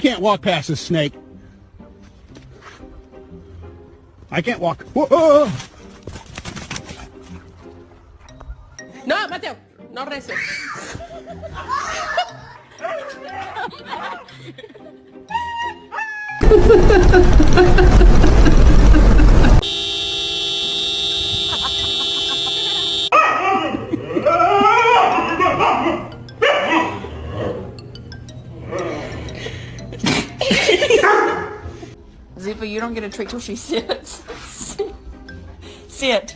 Can't walk past this snake. I can't walk. Whoa. No, Mateo, no reces. Ziva, you don't get a treat till she sits. Sit.